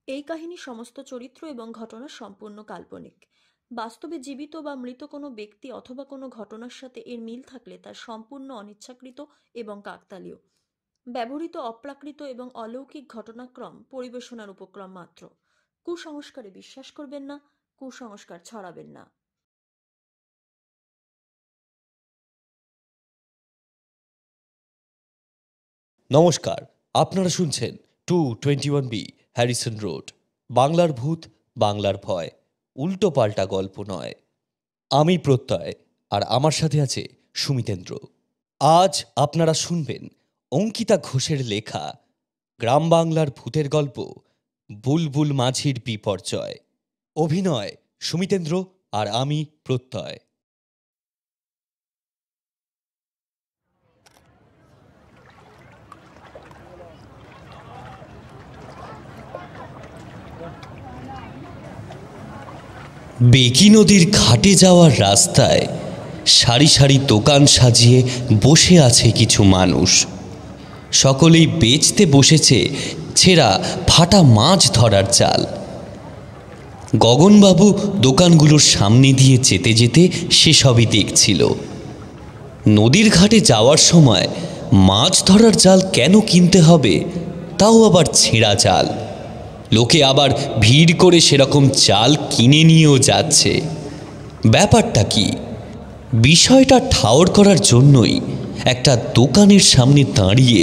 এই কাহিনীর সমস্ত চরিত্র এবং ঘটনা সম্পূর্ণ কাল্পনিক। বাস্তবে জীবিত বা মৃত কোনো ব্যক্তি অথবা কোনো ঘটনার সাথে এর মিল থাকলে তা সম্পূর্ণ অনিচ্ছাকৃত এবং কাকতালীয়। ব্যবহৃত অপ্রাকৃত এবং অলৌকিক ঘটনাক্রম পরিবেশনার উপক্রম মাত্র। কুসংস্কারে বিশ্বাস করবেন না, কুসংস্কার ছড়াবেন না। নমস্কার, আপনারা শুনছেন 221B হ্যারিসন রোড। বাংলার ভূত, বাংলার ভয়, উল্টো পাল্টা গল্প নয়। আমি প্রত্যয়, আর আমার সাথে আছে সুমিতেন্দ্র। আজ আপনারা শুনবেন অঙ্কিতা ঘোষের লেখা গ্রাম বাংলার ভূতের গল্প বুলবুল মাঝির বিপর্যয়। অভিনয় সুমিতেন্দ্র আর আমি প্রত্যয়। বেকি নদীর ঘাটে যাওয়ার রাস্তায় সারি সারি দোকান সাজিয়ে বসে আছে কিছু মানুষ। সকলেই বেচতে বসেছে ছেঁড়া ফাটা মাছ ধরার জাল। গগনবাবু দোকানগুলোর সামনে দিয়ে যেতে যেতে সেসবই দেখছিল। নদীর ঘাটে যাওয়ার সময় মাছ ধরার জাল কেন কিনতে হবে, তাও আবার ছেঁড়া জাল? লোকে আবার ভিড় করে সেরকম জাল কিনে নিয়েও যাচ্ছে। ব্যাপারটা কি? বিষয়টা ঠাওর করার জন্যই একটা দোকানের সামনে দাঁড়িয়ে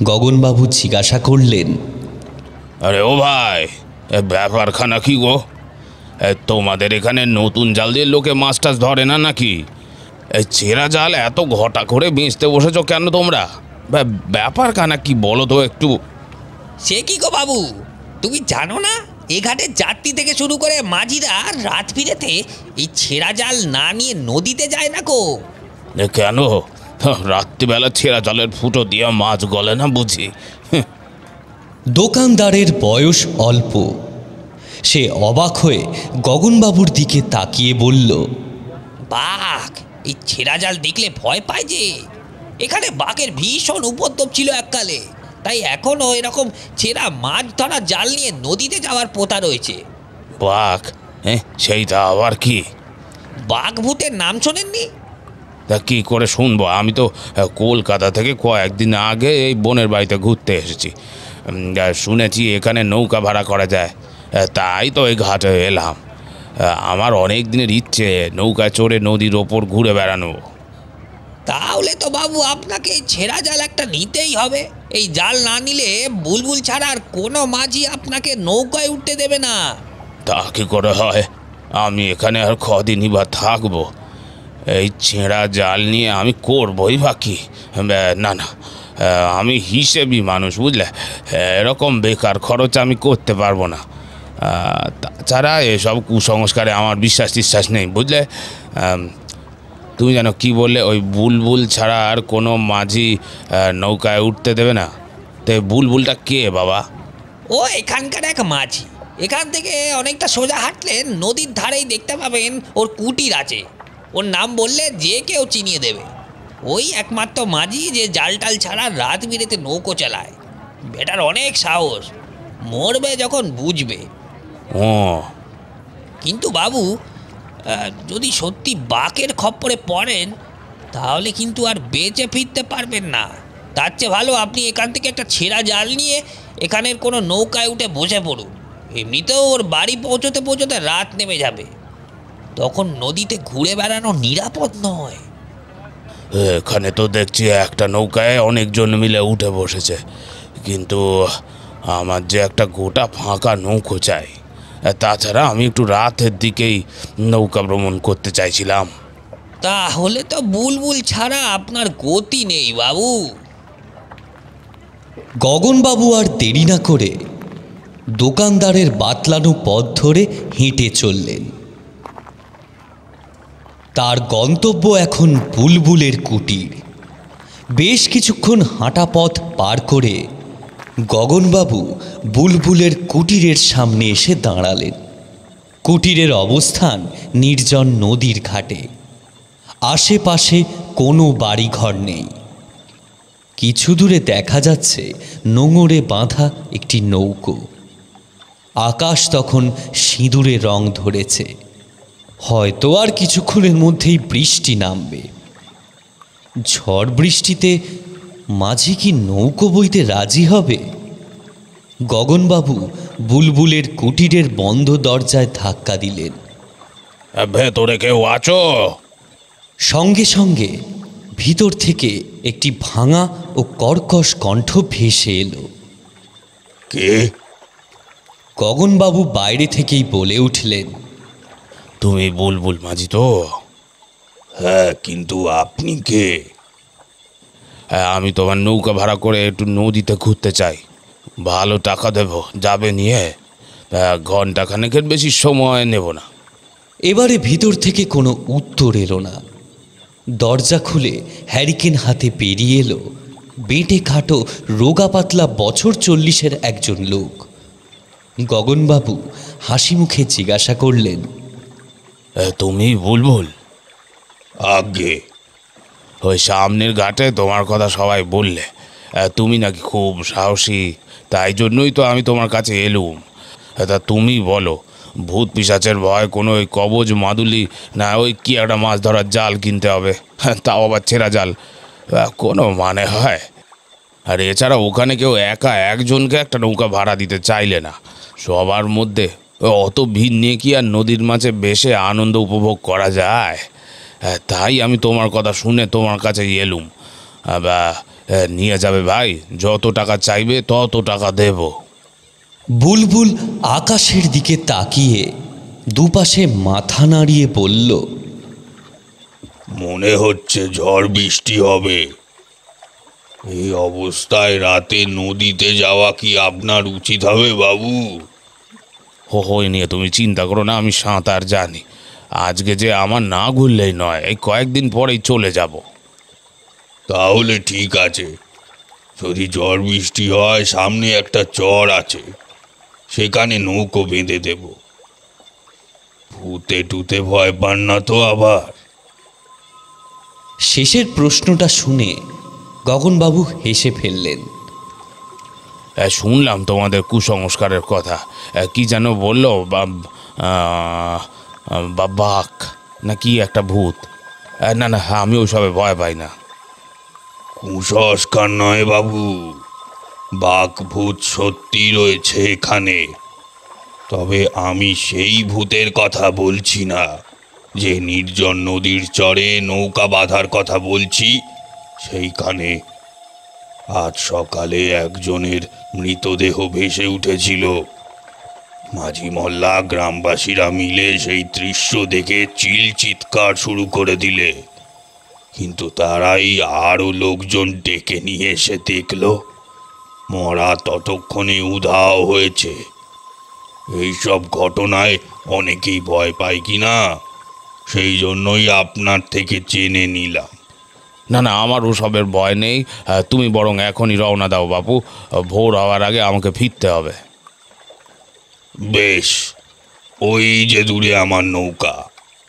গগনবাবু জিজ্ঞাসা করলেন, আরে ও ভাই, ব্যাপারখানা কি গো? তোমাদের এখানে নতুন জাল দিয়ে লোকে মাছ টাছ ধরে না নাকি? এই ছেঁড়া জাল এত ঘটা করে বেচতে বসেছ কেন তোমরা? ব্যাপারখানা কি বলো তো একটু। সে কি গো বাবু, তুমি জানো না এ ঘাটে যাত্রী থেকে শুরু করে মাঝিরা রাত বিরেতে এই ছেঁড়া জাল না নিয়ে নদীতে যায় না গো? কেন রাত্রিবেলা ছেঁড়া জালের ফুটো দিয়ে মাছ গলে না বুঝি? দোকানদারের বয়স অল্প। সে অবাক হয়ে গগনবাবুর দিকে তাকিয়ে বলল, বাঘ এই ছেঁড়া জাল দেখলে ভয় পায় যে। এখানে বাঘের ভীষণ উপদ্রব ছিল এককালে, তাই এখনও এরকম ছেঁড়া মাছ ধরা জাল নিয়ে নদীতে যাওয়ার প্রথা রয়েছে। বাঘ? হ্যাঁ, সেইটা আবার কি? বাঘ ভূতের নাম শোনেননি? তা কী করে শুনবো? আমি তো কলকাতা থেকে কয়েকদিন আগে এই বোনের বাড়িতে ঘুরতে এসেছি। শুনেছি এখানে নৌকা ভাড়া করা যায়, তাই তো এই ঘাটে এলাম। আমার অনেক দিনের ইচ্ছে নৌকা চড়ে নদীর ওপর ঘুরে বেড়ানো। তাহলে তো বাবু আপনাকে এই ছেঁড়া জাল একটা নিতেই হবে। এই জাল না নিলে বুলবুল ছাড়া আর কোনো মাঝি আপনাকে নৌকায় উঠতে দেবে না। তা কী করে হয়? আমি এখানে আর কদিনই বা থাকবো? এই ছেঁড়া জাল নিয়ে আমি করবই বা কি? না না, আমি হিসেবি মানুষ, বুঝলে? এরকম বেকার খরচ আমি করতে পারবো না। তাছাড়া এসব কুসংস্কারে আমার বিশ্বাস নেই, বুঝলে? তুমি জানো কি বললে? ওই বুলবুল ছাড়া আর কোনো মাঝি নৌকায় উঠতে দেবে না। তো বুলবুলটা কে বাবা? ও এখানকার এক মাঝি। এখান থেকে অনেকটা সোজা হাঁটলে নদীর ধারেই দেখতে পাবেন ওর কুটির আছে। ওর নাম বললে যে কেউ চিনিয়ে দেবে। ওই একমাত্র মাঝি যে জাল টাল ছাড়া রাত বিরেতে নৌকো চালায়। বেটার অনেক সাহস, মরবে যখন বুঝবে। ও, কিন্তু বাবু, যদি সত্যি বাঘের খপ্পরে পড়েন তাহলে কিন্তু আর বেঁচে ফিরতে পারবেন না। তার চেয়ে ভালো আপনি এখান থেকে একটা ছেঁড়া জাল নিয়ে এখানের কোনো নৌকায় উঠে বসে পড়ুন। এমনিতেও ওর বাড়ি পৌঁছতে পৌঁছতে রাত নেমে যাবে, তখন নদীতে ঘুরে বেড়ানো নিরাপদ নয়। এখানে তো দেখছি একটা নৌকায় অনেকজন মিলে উঠে বসেছে, কিন্তু আমার যে একটা গোটা ফাঁকা নৌকো চাই। তাছাড়া আমি একটু রাতের দিকেই নৌকা ভ্রমণ করতে চাইছিলাম। তাহলে তো বুলবুল ছাড়া আপনার গতি নেই বাবু। গগনবাবু আর দেরি না করে দোকানদারের বাতলানো পথ ধরে হেঁটে চললেন। তার গন্তব্য এখন বুলবুলের কুটির। বেশ কিছুক্ষণ হাঁটা পথ পার করে গগনবাবু বুলবুলের কুটিরের সামনে এসে দাঁড়ালেন। কুটিরের অবস্থান নির্জন নদীর ঘাটে। আশেপাশে কোনো বাড়িঘর নেই। কিছু দূরে দেখা যাচ্ছে নোঙরে বাঁধা একটি নৌকো। আকাশ তখন সিঁদুরে রং ধরেছে। হয়তো আর কিছুক্ষণের মধ্যেই বৃষ্টি নামবে। ঝড় বৃষ্টিতে মাঝি কি নৌকো বইতে রাজি হবে? গগনবাবু বুলবুলের কুটিরের বন্ধ দরজায় ধাক্কা দিলেন। ভেতরে কেউ আছো? সঙ্গে সঙ্গে ভিতর থেকে একটি ভাঙা ও কর্কশ কণ্ঠ ভেসে এলো। কে? গগনবাবু বাইরে থেকেই বলে উঠলেন, তুমি বুলবুল মাঝি তো? হ্যাঁ, কিন্তু আপনি কে? আমি তোমার নৌকা ভাড়া করে একটু নদীতে ঘুরতে চাই। ভালো টাকা দেব, যাবে নিয়ে। ঘন্টাখানেকের বেশি সময় নেব না। এবারে ভিতর থেকে কোনো উত্তর এলো না। দরজা খুলে হ্যারিকেন হাতে পেরিয়ে এলো বেঁটে খাটো রোগা পাতলা বছর 40-এর একজন লোক। গগনবাবু হাসি মুখে জিজ্ঞাসা করলেন, তুমি বুলবুল? আগে ওই সামনের ঘাটে তোমার কথা সবাই বললে। তুমি নাকি খুব সাহসী, তাই জন্যই তো আমি তোমার কাছে এলুম। তা তুমি বলো, ভূত পিশাচের ভয় কোনো ওই কবজ মাদুলি, না ওই কি একটা মাছ ধরার জাল কিনতে হবে, তাও আবার ছেঁড়া জাল, কোনো মানে হয়? আর এছাড়া ওখানে কেউ একা একজনকে একটা নৌকা ভাড়া দিতে চাইলে না। সবার মধ্যে অত ভিড় নিয়ে কি আর নদীর মাঝে বেশে আনন্দ উপভোগ করা যায়? তাই আমি তোমার কথা শুনে তোমার কাছে এলুম। বা নিয়ে যাবে ভাই, যত টাকা চাইবে তত টাকা দেব। বুলবুল আকাশের দিকে তাকিয়ে দুপাশে মাথা নাড়িয়ে বলল, মনে হচ্ছে ঝড় বৃষ্টি হবে। এই অবস্থায় রাতে নদীতে যাওয়া কি আপনার উচিত হবে বাবু? হই নিয়ে তুমি চিন্তা করো না, আমি সাঁতার জানি। আজকে যে আমার না ঘুরলেই নয়, এই কয়েকদিন পরেই চলে যাব। তাহলে ঠিক আছে। যদি ঝড় বৃষ্টি হয়, সামনে একটা চর আছে, সেখানে নৌকো বেঁধে দেব। ভূতে টুতে ভয় পান না তো আবার? শেষের প্রশ্নটা শুনে গগনবাবু হেসে ফেললেন। শুনলাম তোমাদের কুসংস্কারের কথা, কি যেন বললো, বাঘ না কি একটা ভূত? না না, আমি ওইসবে ভয় পাই না। কুসংস্কার নয় বাবু, বাঘ ভূত সত্যি রয়েছে এখানে। তবে আমি সেই ভূতের কথা বলছি না, যে নির্জন নদীর চরে নৌকা বাঁধার কথা বলছি। সেইখানে আজ সকালে একজনের মৃতদেহ ভেসে উঠেছিল। মাঝি মহল্লা গ্রামবাসীরা মিলে সেই দৃশ্য দেখে চিৎকার শুরু করে দিলে, কিন্তু তারাই আরও লোকজন ডেকে নিয়ে এসে দেখল মরা ততক্ষণে উধাও হয়েছে। এইসব ঘটনায় অনেকেই ভয় পায় কি না, সেই জন্যই আপনার থেকে জেনে নিলাম। না না, আমার ওসবের ভয় নেই। তুমি বরং এখনই রওনা দাও বাপু, ভোর হওয়ার আগে আমাকে ফিরতে হবে। বেশ, ওই যে দূরে আমার নৌকা,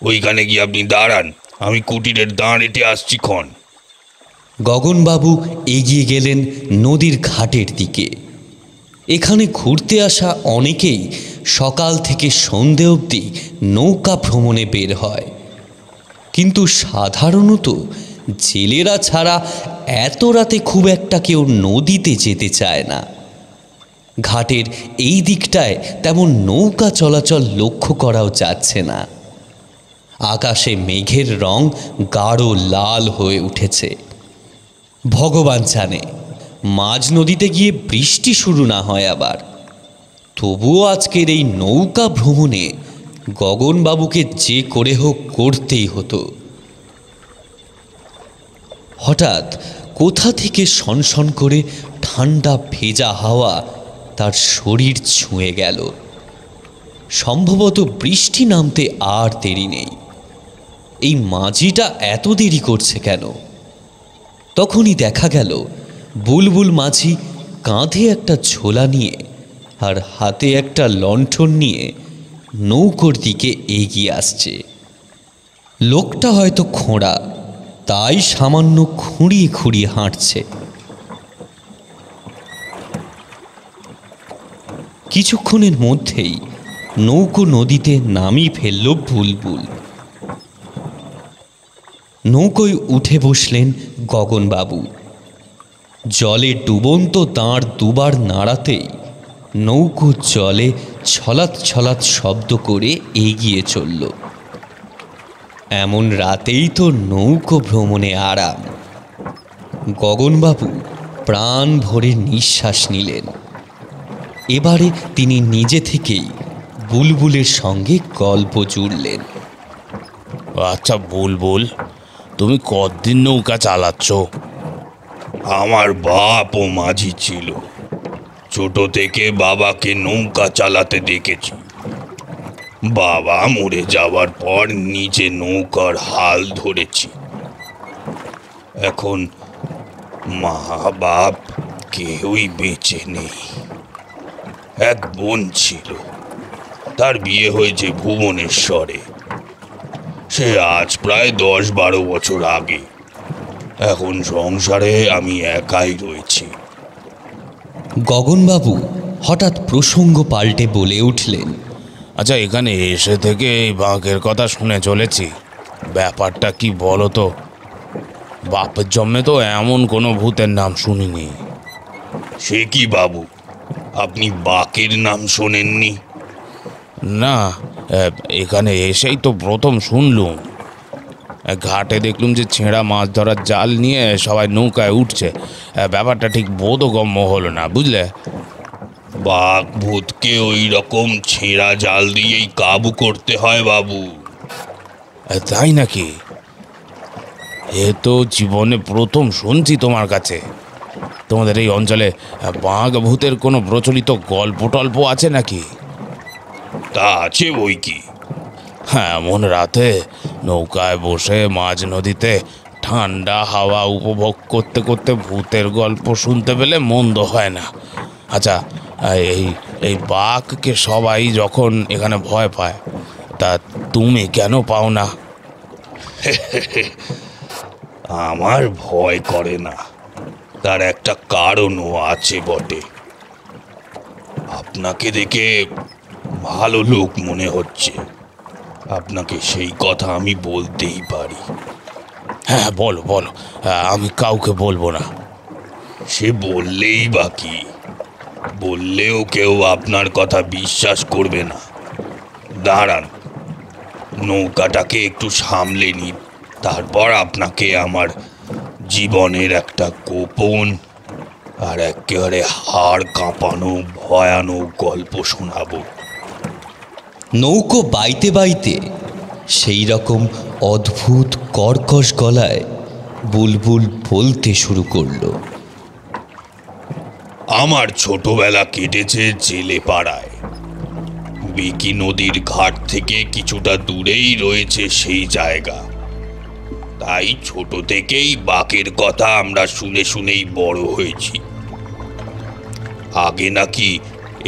ওইখানে গিয়ে আপনি দাঁড়ান, আমি কুটিরের দাঁড়েতে আসছি ক্ষণ। গগনবাবু এগিয়ে গেলেন নদীর ঘাটের দিকে। এখানে ঘুরতে আসা অনেকেই সকাল থেকে সন্ধে অবধি নৌকা ভ্রমণে বের হয়, কিন্তু সাধারণত জেলেরা ছাড়া এত রাতে খুব একটা কেউ নদীতে যেতে চায় না। ঘাটের এই দিকটায় তেমন নৌকা চলাচল লক্ষ্য করাও যাচ্ছে না। আকাশে মেঘের রং গাঢ় লাল হয়ে উঠেছে। ভগবান জানে মাঝ নদীতে গিয়ে বৃষ্টি শুরু না হয় আবার। তবুও আজকের এই নৌকা ভ্রমণে গগনবাবুকে যে করে হোক করতেই হতো। হঠাৎ কোথা থেকে সনসন করে ঠান্ডা ভেজা হাওয়া তার শরীর ছুঁয়ে গেল। সম্ভবত বৃষ্টি নামতে আর দেরি নেই। এই মাঝিটা এত দেরি করছে কেন? তখনই দেখা গেল বুলবুল মাঝি কাঁধে একটা ঝোলা নিয়ে আর হাতে একটা লণ্ঠন নিয়ে নৌকোর দিকে এগিয়ে আসছে। লোকটা হয়তো খোঁড়া, তাই সামান্য খুঁড়িয়ে খুঁড়িয়ে কিছুক্ষণের মধ্যেই নৌকো নদীতে নামিয়ে ফেলল বুলবুল। নৌকোয় উঠে বসলেন গগনবাবু। জলে ডুবন্ত দাঁড় দুবার নাড়াতেই নৌকো জলে ছলাৎ ছলাৎ শব্দ করে এগিয়ে চলল। এমন রাতেই তো নৌকো ভ্রমণে আরাম। গগনবাবু প্রাণ ভরে নিঃশ্বাস নিলেন। এবারে তিনি নিজে থেকেই বুলবুলের সঙ্গে গল্প জুড়লেন। আচ্ছা বুলবুল, তুমি কতদিন নৌকা চালাচ্ছ? আমার বাপও মাঝি ছিল। ছোট থেকে বাবাকে নৌকা চালাতে দেখেছি। বাবা মরে যাওয়ার পর নিজে নৌকার হাল ধরেছি। এখন মা বাপ কেউই বেঁচে নেই। এক বোন ছিল, তার বিয়ে হয়েছে ভুবনেশ্বরে। সে আজ প্রায় 10-12 বছর আগে। এখন সংসারে আমি একাই রয়েছি। গগনবাবু হঠাৎ প্রসঙ্গ পাল্টে বলে উঠলেন, আচ্ছা, এখানে এসে থেকে এই বাঘের কথা শুনে চলেছি। ব্যাপারটা কি বলো তো? বাপের জন্মে তো এমন কোনো ভূতের নাম শুনিনি। সে কি বাবু, আপনি বাকের নাম শোনেননি? না, এখানে এসেই তো প্রথম শুনলুম। ঘাটে দেখলুম যে ছেঁড়া মাছ ধরার জাল নিয়ে সবাই নৌকায় উঠছে। ব্যাপারটা ঠিক বোধগম্য হলো না, বুঝলে? বাঘ ভূতকে ওই রকম ছেঁড়া জাল দিয়েই কাবু করতে হয় বাবু। তাই নাকি? এ তো জীবনে প্রথম শুনছি তোমার কাছে। তোমাদের এই অঞ্চলে বাঘ ভূতের কোনো প্রচলিত গল্প টল্প আছে নাকি? তা আছে বই কি। হ্যাঁ, এমন রাতে নৌকায় বসে মাঝ নদীতে ঠান্ডা হাওয়া উপভোগ করতে করতে ভূতের গল্প শুনতে পেলে মন্দ হয় না। আচ্ছা, এই এই বাঘকে সবাই যখন এখানে ভয় পায়, তা তুমি কেন পাও না? আমার ভয় করে না, তার একটা কারণও আছে বটে। আপনাকে দেখে ভালো লোক মনে হচ্ছে, আপনাকে সেই কথা আমি বলতেই পারি। হ্যাঁ, বলো বলো, আমি কাউকে বলবো না। সে বললেই বা কি, বললেও কেউ আপনার কথা বিশ্বাস করবে না। দাঁড়ান, নৌকাটাকে একটু সামলে নিন, তারপর আপনাকে আমার জীবনের একটা গোপন আর একেবারে হাড় কাঁপানো ভয়ানক গল্প শোনাবো। নৌকো বাইতে বাইতে সেই রকম অদ্ভুত কর্কশ গলায় বুলবুল বলতে শুরু করলো। আমার ছোটবেলা কেটেছে জেলে পাড়ায়। বিকি নদীর ঘাট থেকে কিছুটা দূরেই রয়েছে সেই জায়গা। তাই ছোট থেকেই বাঘের কথা আমরা শুনে শুনেই বড় হয়েছি। আগে নাকি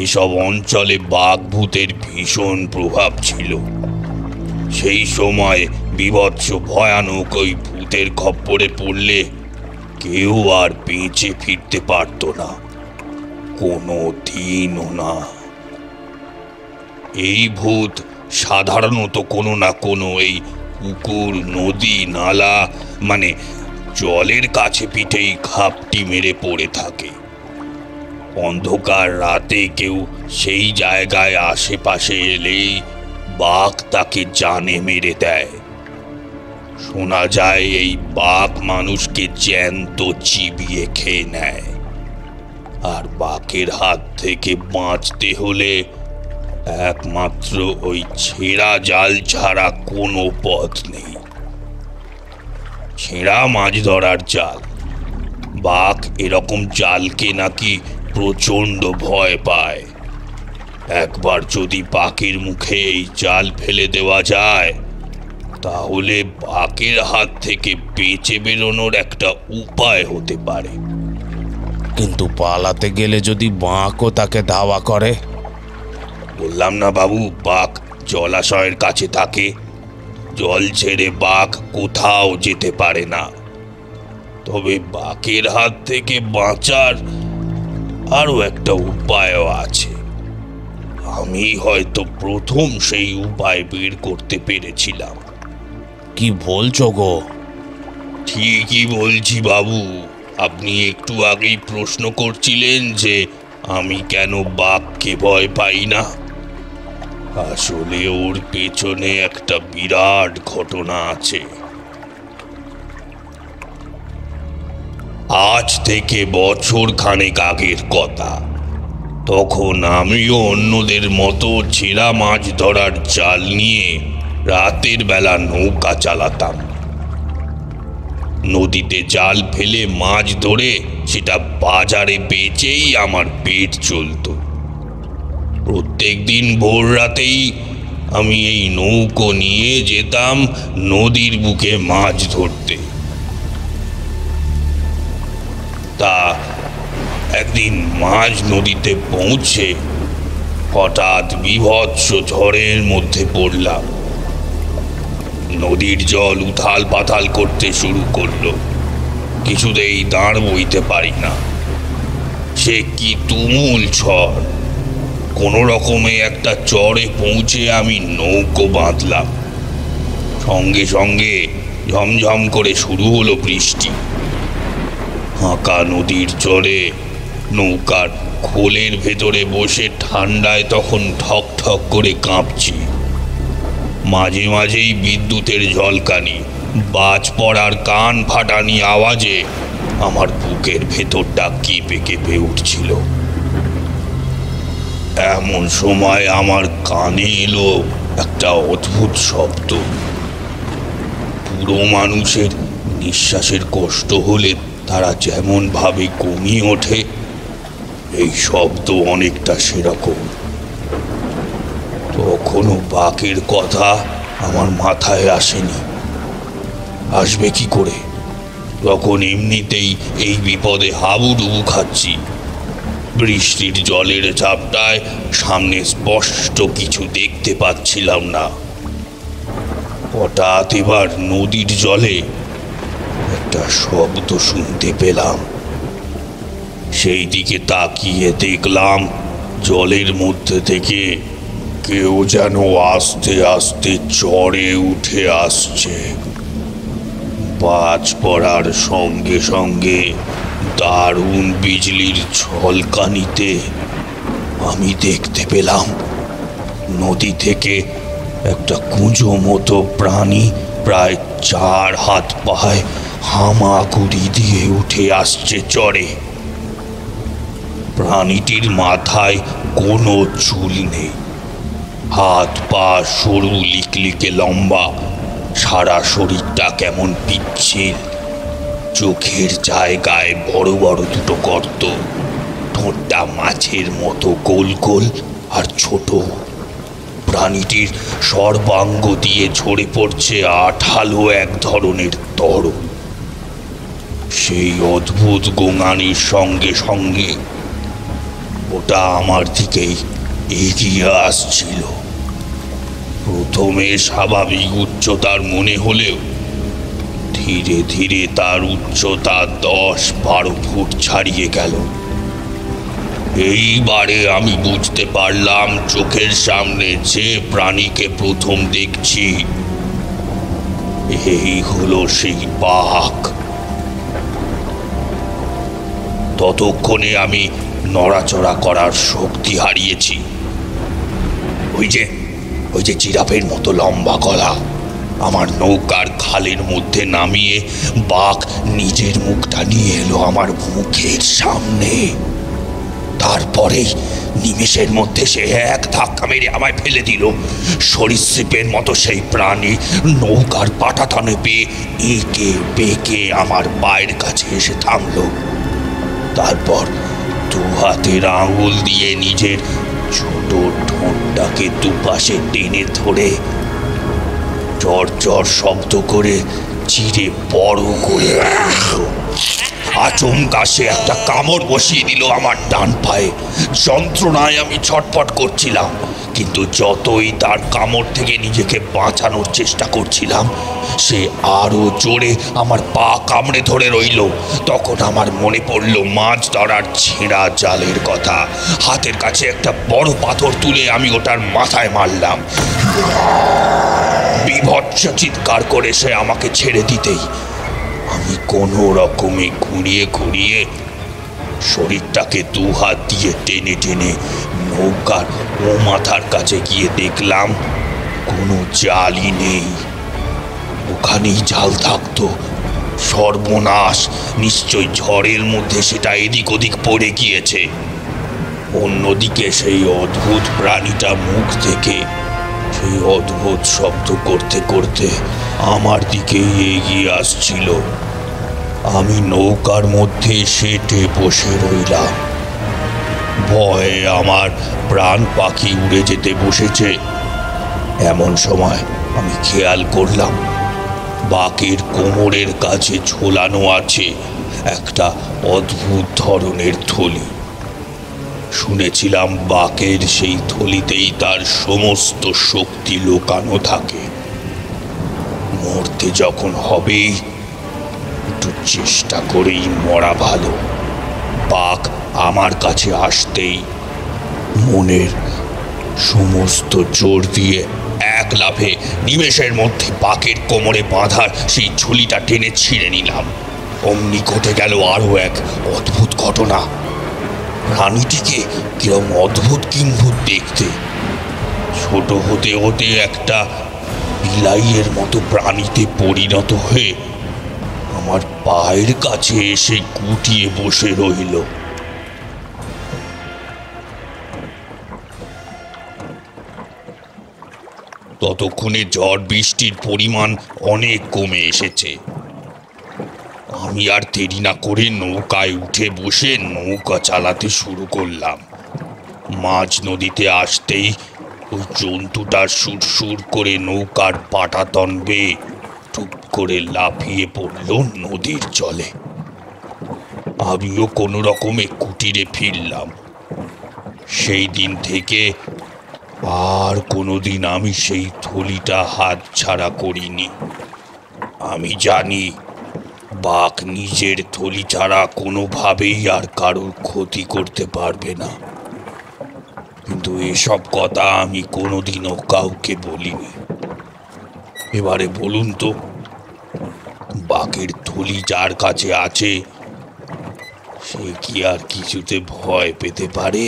এসব অঞ্চলে বাঘ ভূতের ভীষণ প্রভাব ছিল। সেই সময় বীভৎস ভয়ানক ওই ভূতের খপ্পরে পড়লে কেউ আর বেঁচে ফিরতে পারত না, কোনো দিনও না। এই ভূত সাধারণত কোনো না কোনো এই পুকুর, নদী, নালা, মানে জলের কাছে পিঠেই ঘাপটি মেরে পড়ে থাকে। অন্ধকার রাতে কেউ সেই জায়গায় আশেপাশে এলেই বাঘ তাকে জানে মেরে দেয়। শোনা যায় এই বাঘ মানুষকে জ্যান্ত চিবিয়ে খেয়ে নেয়। আর বাঘের হাত থেকে বাঁচতে হলে একমাত্র ওই ছেঁড়া জাল ছাড়া কোনো পথ নেই। ছেঁড়া মাছ ধরার জাল। বাঘ এরকম জালকে নাকি প্রচণ্ড ভয় পায়। একবার যদি বাঘের মুখে এই জাল ফেলে দেওয়া যায়, তাহলে বাঘের হাত থেকে বেঁচে বেরোনোর একটা উপায় হতে পারে। কিন্তু পালাতে গেলে যদি বাঘও তাকে ধাওয়া করে? বললাম না বাবু, বাঘ জলাশয়ের কাছে থাকে। জল ছেড়ে বাঘ কোথাও যেতে পারে না। তবে বাঘের হাত থেকে বাঁচার আরো একটা উপায়ও আছে। আমি হয়তো প্রথম সেই উপায় বের করতে পেরেছিলাম। কি বলছো গো? ঠিকই বলছি বাবু। আপনি একটু আগেই প্রশ্ন করছিলেন যে আমি কেন বাঘকে ভয় পাই না। আসলে ওর পেছনে একটা বিরাট ঘটনা আছে। আজ থেকে বছর খানেক আগের কথা। তখন আমিও অন্যদের মতো ছেঁড়া মাছ ধরার জাল নিয়ে রাতের বেলা নৌকা চালাতাম। নদীতে জাল ফেলে মাছ ধরে সেটা বাজারে বেচেই আমার পেট চলতো। প্রত্যেক দিন ভোর রাতেই আমি এই নৌকো নিয়ে যেতাম নদীর বুকে মাছ ধরতে। তা একদিন মাঝ নদীতে পৌঁছে হঠাৎ বীভৎস ঝড়ের মধ্যে পড়লাম। নদীর জল উথাল পাথাল করতে শুরু করলো। কিছুতেই দাঁড় বইতে পারি না। সে কি তুমুল ঝড়! কোনো রকমে একটা চরে পৌঁছে আমি নৌকো বাঁধলাম। সঙ্গে সঙ্গে ঝমঝম করে শুরু হলো বৃষ্টি। ফাঁকা নদীর চরে নৌকার খোলের ভেতরে বসে ঠান্ডায় তখন ঠক ঠক করে কাঁপছি। মাঝে মাঝেই বিদ্যুতের ঝলকানি, বাজ পড়ার কান ফাটানি আওয়াজে আমার বুকের ভেতরটা কেঁপে কেঁপে উঠছিল। এমন সময় আমার কানে এলো একটা অদ্ভুত শব্দ। পুরো মানুষের নিঃশ্বাসের কষ্ট হলে তারা যেমন ভাবে কমিয়ে ওঠে, এই শব্দ অনেকটা সেরকম। তখনও বাঘের কথা আমার মাথায় আসেনি। আসবে কি করে? তখন এমনিতেই এই বিপদে হাবুডুবু খাচ্ছি। বৃষ্টির জলের ঝাপটায় সামনে স্পষ্ট কিছু দেখতে পাচ্ছিলাম না। হঠাৎ এবার নদীর জলে একটা শব্দ শুনতে পেলাম। সেই দিকে তাকিয়ে দেখলাম জলের মধ্যে থেকে কেউ যেন আস্তে আস্তে চড়ে উঠে আসছে। বাজ পড়ার সঙ্গে সঙ্গে দারুণ বিজলির ঝলকানিতে আমি দেখতে পেলাম নদী থেকে একটা কুঁজো মতো প্রাণী প্রায় 4 হাত পায় হামাগুড়ি দিয়ে উঠে আসছে চড়ে। প্রাণীটির মাথায় কোনো চুল নেই, হাত পা সরু লিকলিকে লম্বা, সারা শরীরটা কেমন পিচ্ছিল। চোখের জায়গায় বড় বড় দুটো গর্ত, ঠোঁটটা মাছের মতো গোল গোল আর ছোট। প্রাণীটির সর্বাঙ্গ দিয়ে ঝরে পড়ছে আঠালো এক ধরনের তরল। সেই অদ্ভুত গোঙানির সঙ্গে সঙ্গে ওটা আমার দিকেই এগিয়ে আসছিল। প্রথমে স্বাভাবিক উচ্চতার মনে হলেও ধীরে ধীরে তার উচ্চতা 10-12 ফুট ছাড়িয়ে গেল। এইবারে আমি বুঝতে পারলাম চোখের সামনে যে প্রাণীকে প্রথম দেখছি এই হলো সেই বাঘ। ততক্ষণে আমি নড়াচড়া করার শক্তি হারিয়েছি। ওই যে জিরাফের মতো লম্বা গলা আমার নৌকার খালের মধ্যে নামিয়ে বাঘ নিজের মুখটা নিয়ে এলো আমার মুখের সামনে। তারপরেই নিমেষের মধ্যে সে এক ধাক্কা মেরে আমায় ফেলে দিল। সরীসৃপের মতো সেই প্রাণী নৌকার পাটাতনে পেয়ে এঁকে বেঁকে আমার পায়ের কাছে এসে থামলো। তারপর 2 হাতের আঙুল দিয়ে নিজের ছোট ঠোঁটটাকে দুপাশে টেনে ধরে চড় চড় শব্দ করে চিরে বড় করে আচমকা সে একটা কামড় বসিয়ে দিল আমার ডান পায়ে। যন্ত্রণায় আমি ছটফট করছিলাম, কিন্তু যতই তার কামড় থেকে নিজেকে বাঁচানোর চেষ্টা করছিলাম, সে আরো জোরে আমার পা কামড়ে ধরে রইল। তখন আমার মনে পড়ল মাছ ধরার ছেঁড়া জালের কথা। হাতের কাছে একটা বড় পাথর তুলে আমি ওটার মাথায় মারলাম। বীভৎস চিৎকার করে সে আমাকে ছেড়ে দিতেই আমি কোনো রকমে ঘুরিয়ে ঘুরিয়ে শরীরটাকে দু হাত দিয়ে টেনে টেনে নৌকার ও মাথার কাছে গিয়ে দেখলাম কোনো জালই নেই। ওখানেই জাল থাকতো। সর্বনাশ! নিশ্চয় ঝড়ের মধ্যে সেটা এদিক ওদিক পড়ে গিয়েছে। অন্যদিকে সেই অদ্ভুত প্রাণীটা মুখ থেকে সেই অদ্ভুত শব্দ করতে করতে আমার দিকে এগিয়ে আসছিল। আমি নৌকার মধ্যে সেটে বসে রইলাম। ভয়ে আমার প্রাণ পাখি উড়ে যেতে বসেছে। এমন সময় আমি খেয়াল করলাম বাঘের কোমরের কাছে ঝোলানো আছে একটা অদ্ভুত ধরনের থলি। শুনেছিলাম বাঘের সেই থলিতেই তার সমস্ত শক্তি লুকানো থাকে। মরতে যখন হবে একটু চেষ্টা করেই মরা ভালো। বাঘ আমার কাছে আসতেই মনের সমস্ত জোর দিয়ে এক লাফে নিমেষের মধ্যে বাঘের কোমরে বাঁধার সেই ঝুলিটা টেনে ছিঁড়ে নিলাম। অমনি ঘটে গেল আরো এক অদ্ভুত ঘটনা। প্রাণীটিকে কিরম অদ্ভুত কিম্ভূত দেখতে। ছোট হতে হতে একটা বিলাইয়ের মতো প্রাণীতে পরিণত হয়ে আমার পায়ের কাছে এসে গুটিয়ে বসে রইল। ততক্ষণে ঝড় বৃষ্টির পরিমাণ অনেক কমে এসেছে। আমি আর দেরি না করে নৌকায় উঠে বসে নৌকা চালাতে শুরু করলাম। মাঝ নদীতে আসতেই ওই জন্তুটা সুরসুর করে নৌকার পাটাতন বেয়ে টুপ করে লাফিয়ে পড়ল নদীর জলে। আমিও কোনো রকমে কুটিরে ফিরলাম। সেই দিন থেকে আর কোনোদিন আমি সেই থলিটা হাত ছাড়া করিনি। আমি জানি বাঘ নিজের থলি ছাড়া কোনোভাবেই আর কারোর ক্ষতি করতে পারবে না, কিন্তু এসব কথা আমি কোনোদিনও কাউকে বলিনি। এবারে বলুন তো, বাঘের থলি যার কাছে আছে সে কি আর কিছুতে ভয় পেতে পারে?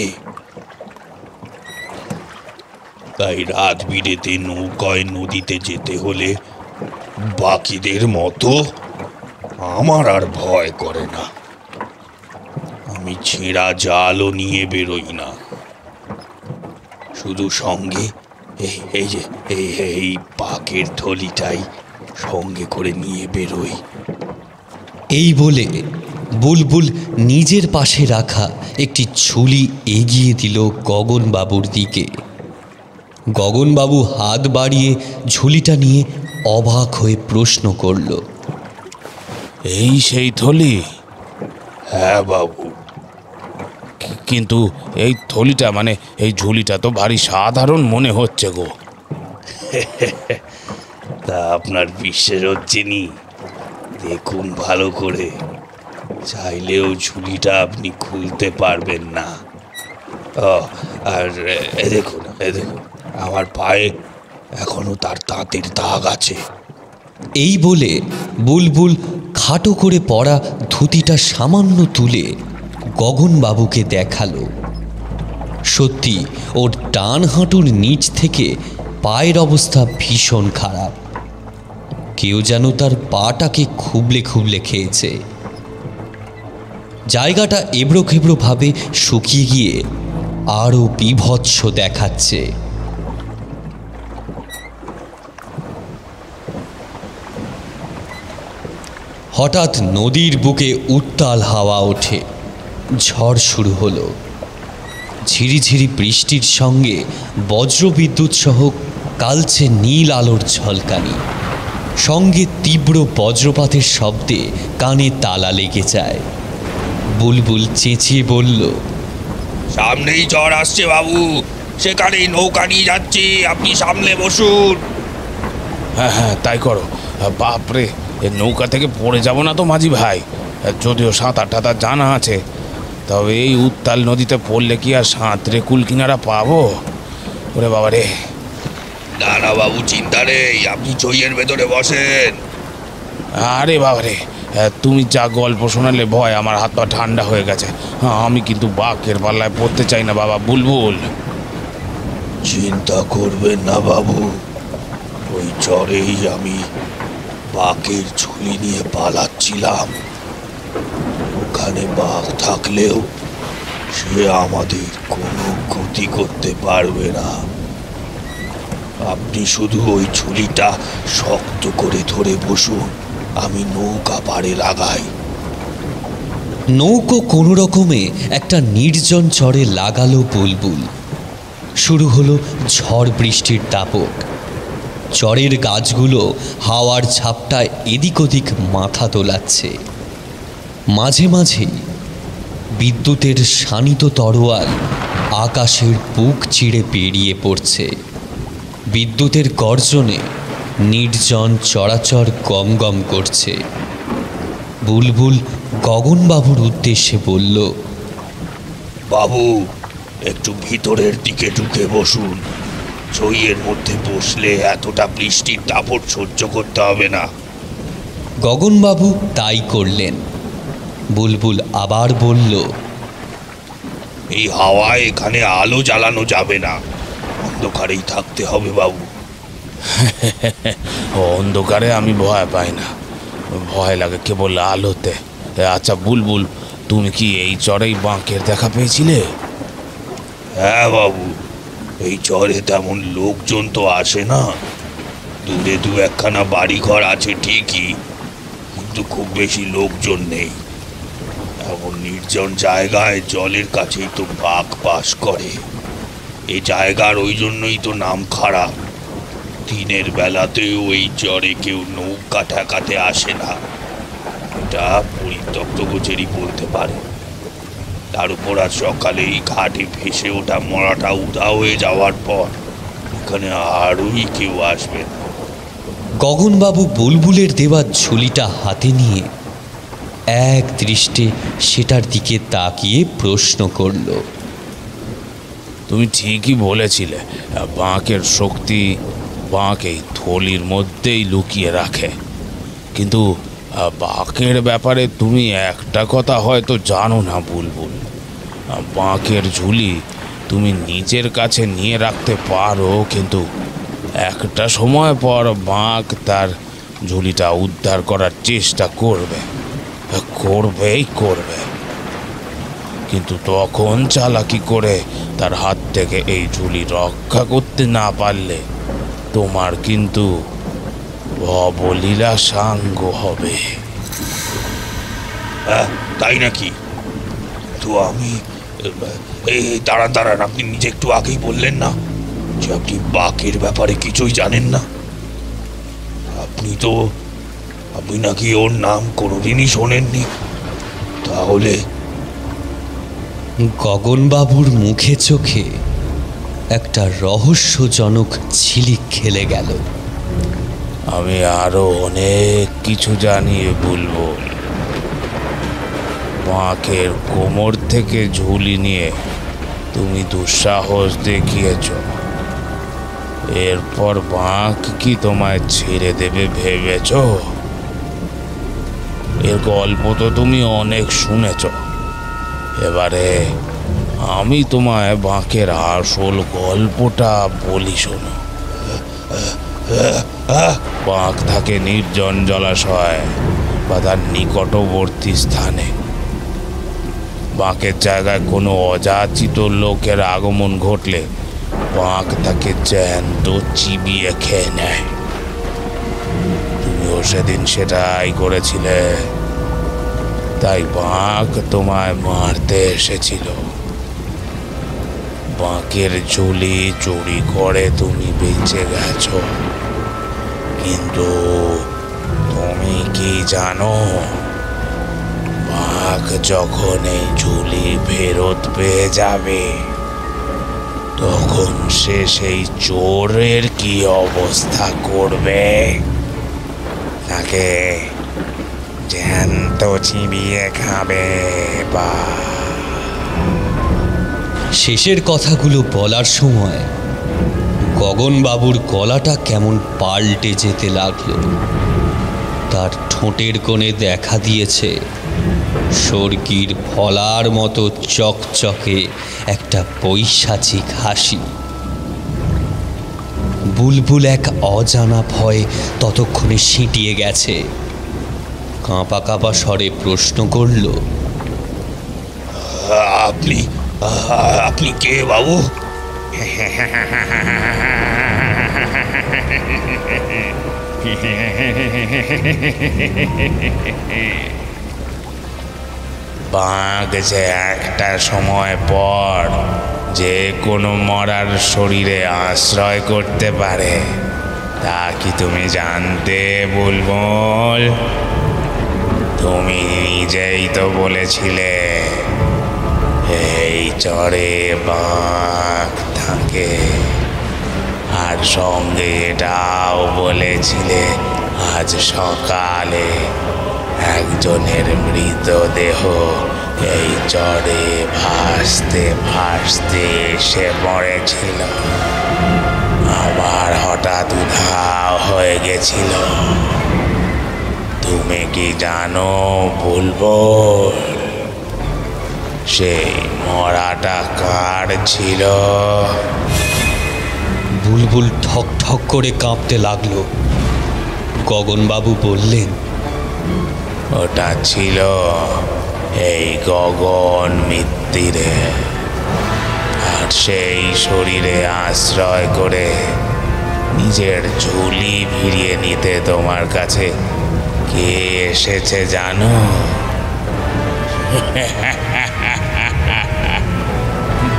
তাই রাত বিরেতে নৌকায় নদীতে যেতে হলে বাকিদের মতো আমার আর ভয় করে না। আমি ছেঁড়া জালও নিয়ে বেরোই না, শুধু সঙ্গে এই বাঘের থলিটাই সঙ্গে করে নিয়ে বেরোই। এই বলে বুলবুল নিজের পাশে রাখা একটি ঝুলি এগিয়ে দিল গগনবাবুর দিকে। গগনবাবু হাত বাড়িয়ে ঝুলিটা নিয়ে অবাক হয়ে প্রশ্ন করল, এই সেই থলি? হ্যাঁ বাবু। কিন্তু এই থলিটা মানে এই ঝুলিটা তো ভারী সাধারণ মনে হচ্ছে গো। তা আপনার বিশ্বাস হচ্ছে নি? দেখুন ভালো করে, চাইলেও ঝুলিটা আপনি খুলতে পারবেন না। আর এ দেখুন আমার পায়ে এখনো তার দাঁতের দাগ আছে। এই বলে বুলবুল খাটো করে পড়া ধুতিটা সামান্য তুলে গগনবাবুকে দেখালো। সত্যি ওর ডান হাঁটুর নিচ থেকে পায়ের অবস্থা ভীষণ খারাপ। কেউ যেন তার পাটাকে খুবলে খুবলে খেয়েছে। জায়গাটা এবড়ো খেবড়ো ভাবে শুকিয়ে গিয়ে আরও বীভৎস দেখাচ্ছে। হঠাৎ নদীর বুকে উত্তাল হাওয়া ওঠে। ঝড় শুরু হলো। ঝিরিঝিরি বৃষ্টির সঙ্গে বজ্রবিদ্যুৎ সহ কালচে নীল আলোর ঝলকানি। সঙ্গে তীব্র বজ্রপাতের শব্দে কানে তালা লেগে যায়। বুলবুল চেঁচিয়ে বলল, সামনেই ঝড় আসছে বাবু, সেখানেই নৌকা নিয়ে যাচ্ছি, আপনি সামনে বসুন। হ্যাঁ হ্যাঁ, তাই করো। বাপরে, এ নৌকা থেকে পড়ে যাব না তো মাঝি ভাই? যদিও সাঁতার টাতার জানা আছে, তবে এই উত্তাল নদীতে পড়লে কি আর সাঁতরে কুল কিনারা পাবো? ওরে বাবা রে! না না বাবু, চিন্তা নেই, আপনি চইয়ের ভেতরে বসেন। আরে বাবা রে, তুমি যা গল্প শোনালে ভয় আমার হাত পা ঠান্ডা হয়ে গেছে। আমি কিন্তু বাঘের পাল্লায় পড়তে চাই না বাবা বুলবুল। চিন্তা করবেন না বাবু, ওই ঝড়েই আমি বাঘের ঝুলি নিয়ে পালাচ্ছিলাম। ওখানে বাঘ থাকলেও সে আমাদের কোনো ক্ষতি করতে পারবে না। আপনি শুধু ওই ঝুলিটা শক্ত করে ধরে বসুন, আমি নৌকা পাড়ে লাগাই। নৌকো কোনো রকমে একটা নির্জন চরে লাগালো বুলবুল। শুরু হলো ঝড় বৃষ্টির দাপট। চরের গাছগুলো হাওয়ার ঝাপটায় এদিক ওদিক মাথা দোলাচ্ছে। মাঝে মাঝে বিদ্যুতের শানিত তরোয়াল আকাশের বুক চিড়ে বেরিয়ে পড়ছে। বিদ্যুতের গর্জনে নির্জন চরাচর গমগম করছে। বুলবুল গগনবাবুর উদ্দেশ্যে বলল, বাবু, একটু ভিতরের দিকে ঢুকে বসুন, চইয়ের মধ্যে বসলে এতটা বৃষ্টির দাপট সহ্য করতে হবে না। গগনবাবু তাই করলেন। বুলবুল আবার বলল, এই হাওয়ায় এখানে আলো জ্বালানো যাবে না, অন্ধকারেই থাকতে হবে বাবু। অন্ধকারে আমি ভয় পাই না, ভয় লাগে কেবল আলোতে। আচ্ছা বুলবুল, তুমি কি এই চরেই বাঁকের দেখা পেয়েছিলে? হ্যাঁ বাবু, এই চরে তেমন লোকজন তো আসে না। দূরে দু একখানা বাড়িঘর আছে ঠিকই, কিন্তু খুব বেশি লোকজন নেই। এমন নির্জন জায়গায় জলের কাছেই তো বাঘ বাস করে। এই জায়গার ওই জন্যই তো নাম খারাপ। দিনের বেলাতেও এই চরে কেউ নৌকা ঠেকাতে আসে না, এটা পরিত্যক্ত গোছেরই বলতে পারে। তার উপর আজ সকালেই ঘাটে ভেসে ওঠা মরাটা উধাও হয়ে যাওয়ার পর এখানে আরই কেউ আসবে না। গগনবাবু বুলবুলের দেওয়া ঝুলিটা হাতে নিয়ে এক দৃষ্টে সেটার দিকে তাকিয়ে প্রশ্ন করল, তুমি ঠিকই বলেছিলে, বাঁকের শক্তি বাঁক এই থলির মধ্যেই লুকিয়ে রাখে। কিন্তু বাঁকের ব্যাপারে তুমি একটা কথা হয়তো জানো না বুলবুল। বাঁকের ঝুলি তুমি নিজের কাছে নিয়ে রাখতে পারো, কিন্তু একটা সময় পর বাঁক তার ঝুলিটা উদ্ধার করার চেষ্টা করবেই করবে। কিন্তু তখন চালাকি করে তার হাত থেকে এই ঝুলি রক্ষা করতে না পারলে তোমার কিন্তু অবলীলা সাঙ্গ হবে। হ্যাঁ, তাই নাকি? তো আমি এই দাঁড়ান দাঁড়ান, আপনি নিজে একটু আগেই বললেন না যে আপনি বাঘের ব্যাপারে কিছুই জানেন না? আপনি নাকি ওর নাম কোনোদিনই শোনেননি? তাহলে গগনবাবুর মুখে চোখে একটা রহস্যজনক ঝিলিক খেলে গেল। আমি আরো অনেক কিছু জানিয়ে বুলবুল। বাঁকের কোমর থেকে ঝুলি নিয়ে তুমি দুঃসাহস দেখিয়েছ, এরপর বাঁক কি তোমায় ছেড়ে দেবে ভেবেছ? এর গল্প তো তুমি অনেক শুনেছ, এবারে আমি তোমায় বাঁকের আসল গল্পটা বলি শোনো। বাঁক থাকে নির্জন জলাশয় বা তার নিকটবর্তী স্থানে। বাঁকের জায়গায় কোনো অযাচিত লোকের আগমন ঘটলে বাঁক তাকে জ্যান্ত চিবিয়ে খেয়ে নেয়। তুমিও সেদিন সেটাই করেছিলে, তাই বাঁক তোমায় মারতে এসেছিল। বাঁকের ঝুলি চুরি করে তুমি বেঁচে গেছো। কিন্তু তুমি কি জানো, বাঘ যখন এই ঝুলি ফেরত পেয়ে যাবে তখন সে সেই চোরের কি অবস্থা করবে? তাকে জ্যান্ত চিবিয়ে খাবে বা শেষের কথাগুলো বলার সময় গগনবাবুর গলাটা কেমন পাল্টে যেতে লাগলো। তার ঠোঁটের কোণে দেখা দিয়েছে স্বর্গীর ফলার মতো চকচকে একটা পৈশাচিক হাসি। বুলবুল এক অজানা ভয় ততক্ষণে সিঁটিয়ে গেছে। কাঁপা কাঁপা স্বরে প্রশ্ন করল, আপনি আপনি কে বাবু? বাঘ যে একটা সময় পর যে কোনো মরার শরীরে আশ্রয় করতে পারে তা কি তুমি জানতে বুলবুল? তুমি নিজেই তো বলেছিলে এই চরে বাঘ থাকে, আর সঙ্গে এটাও বলেছিলে আজ সকালে একজনের মৃতদেহ এই চরে ভাসতে ভাসতে এসে পড়েছিল। আবার হঠাৎ উধাও হয়ে গেছিল। তুমি কি জানো বুলবুল, সেই মরাটা কার ছিল? বুলবুল ঠক ঠক করে কাঁপতে লাগলো। গগনবাবু বললেন, ওটা ছিল এই গগন মিত্তিরে। আর সেই শরীরে আশ্রয় করে নিজের ঝুলি ফিরিয়ে নিতে তোমার কাছে কে এসেছে জানো?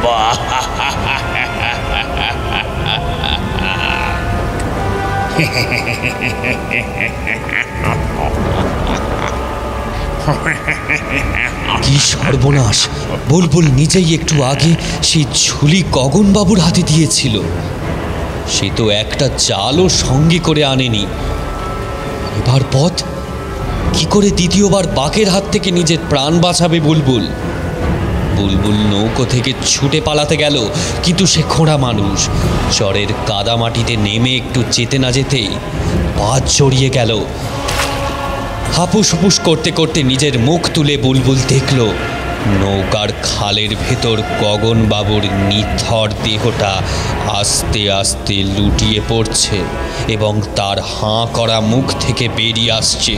বাহ! কি সর্বনাশ! বুলবুল নিজেই একটু আগে সেই ঝুলি গগনবাবুর হাতে দিয়েছিল। সে তো একটা জালও সঙ্গে করে আনেনি। এবার পথ কি করে দ্বিতীয়বার বাঘের হাত থেকে নিজের প্রাণ বাঁচাবে বুলবুল? বুলবুল নৌকো থেকে ছুটে পালাতে গেল, কিন্তু সে খোঁড়া মানুষ। চরের কাদামাটিতে নেমে একটু যেতে না যেতেই পা জড়িয়ে গেল। হাপুস হুপুস করতে করতে নিজের মুখ তুলে বুলবুল দেখল নৌকার খালের ভেতর গগনবাবুর নিথর দেহটা আস্তে আস্তে লুটিয়ে পড়ছে, এবং তার হাঁ করা মুখ থেকে বেরিয়ে আসছে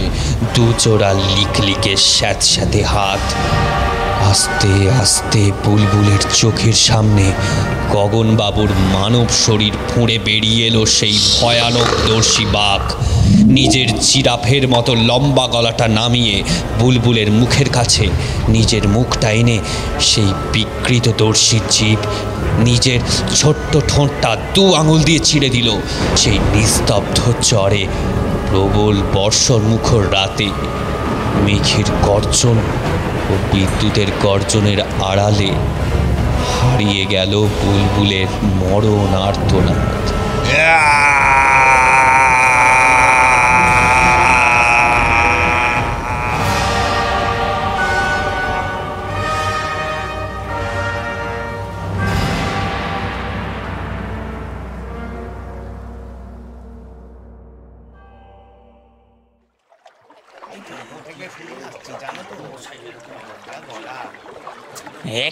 দুজোড়া লিকলিকে স্যাঁতস্যাঁতে হাত। আস্তে আস্তে বুলবুলের চোখের সামনে গগনবাবুর মানব শরীর ফুঁড়ে বেরিয়ে এলো সেই ভয়ানক দর্শী বাঘ। নিজের জিরাফের মতো লম্বা গলাটা নামিয়ে বুলবুলের মুখের কাছে নিজের মুখটা এনে সেই বিকৃত দর্শী জীব নিজের ছোট্ট ঠোঁটটা 2 আঙুল দিয়ে চিড়ে দিল সেই নিস্তব্ধ চরে। প্রবল বর্ষর মুখর রাতে মেঘের গর্জন ও বিদ্যুতের গর্জনের আড়ালে হারিয়ে গেল বুলবুলের মরণ আর্তনাদ।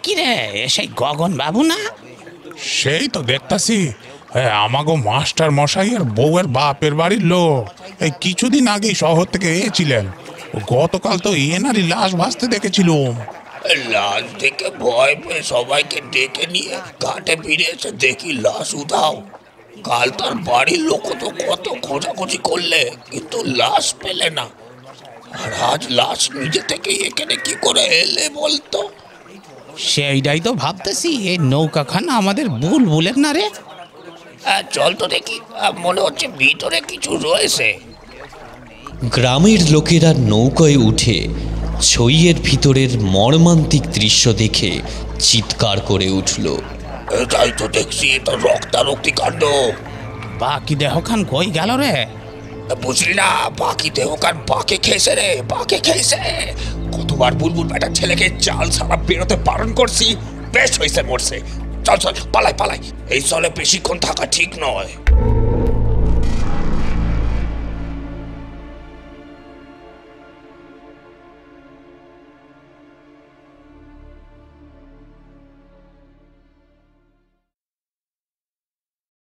কি রে, সেই গগন বাবু না? সেই তো দেখতাছি আমাগো মাস্টার মশাইয়ের বউয়ের বাপের বাড়ির লোক। এই কিছুদিন আগেই শহর থেকে এসেছিলেন। গতকাল তো এনারই লাশ ভাসতে দেখেছিলাম। লাশ দেখে ভয় পেয়ে সবাইকে ডেকে নিয়ে ঘাটে ফিরে এসে দেখি লাশ উধাও। কাল তার বাড়ির লোক তো কত খোঁজাখুঁজি করলে, কিন্তু লাশ পেলে না। আর আজ লাশ নিজে থেকে এখানে কি করে এলে বলতো? সেইটাই তো ভাবতেছি, এই নৌকাখানা আমাদের বুলবুলের না রে? চল তো দেখি, মনে হচ্ছে ভিতরে কিছু রয়েছে। গ্রামের লোকেরা নৌকায় উঠে ছইয়ের ভিতরের মর্মান্তিক দৃশ্য দেখে চিৎকার করে উঠল। তাই তো দেখছি, তো রক্তারক্তি কাণ্ড। বাকি দেহখান কই গেল রে? বুঝলি না, বাকি দেহকান বাকে খেয়েছে রে, বাকে খেয়েছে। কতবার বুলবুল বেটার ছেলেকে চাল ছাড়া বেরোতে বারণ করছি, বেশ হয়েছে মরছে। চল চল পালাই পালাই, এই চলে বেশিক্ষণ থাকা ঠিক নয়।